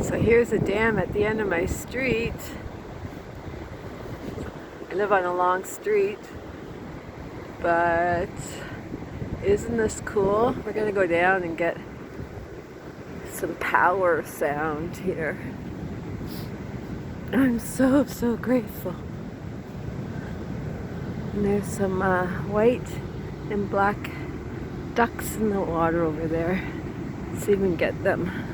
So here's a dam at the end of my street. I live on a long street, but isn't this cool? We're gonna go down and get some power sound here. I'm so grateful. And there's some white and black ducks in the water over there. Let's see if we can get them.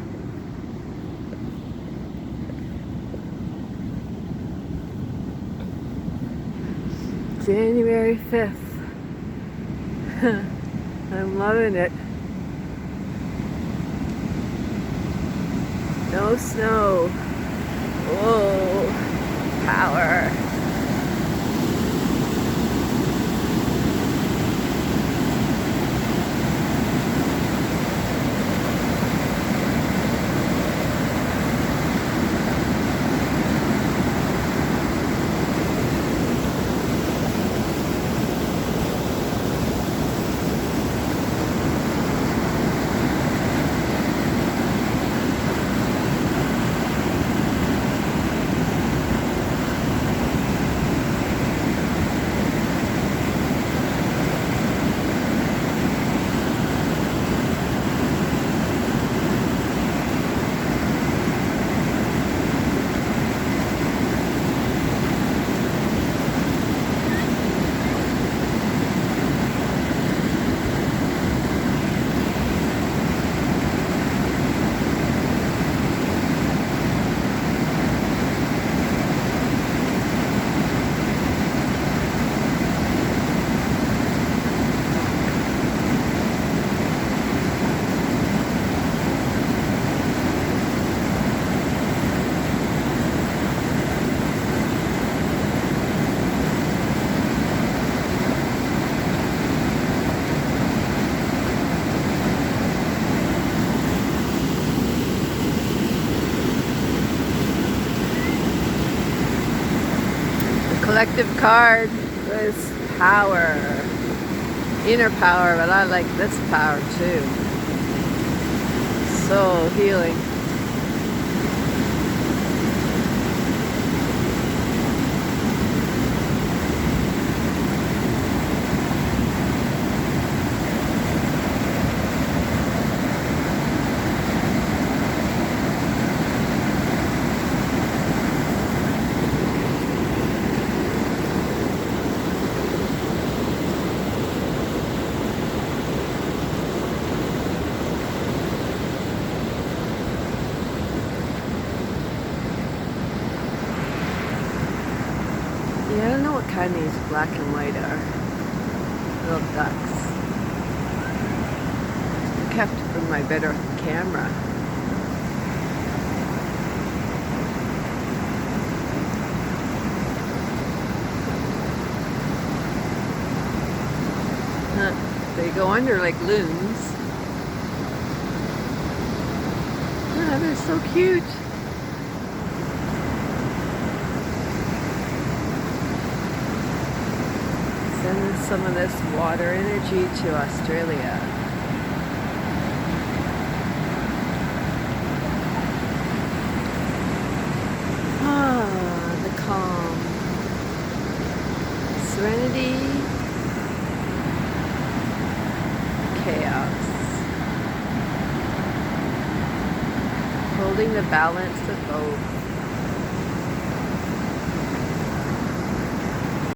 January 5th. I'm loving it. No snow. Whoa, power. Collective card was power, inner power, but I like this power too. So healing. Yeah, I don't know what kind these black and white are. Little ducks. I have to bring my better camera. They go under like loons. Ah, they're so cute. Send some of this water energy to Australia. Ah, the calm. Serenity. Chaos. Holding the balance of both.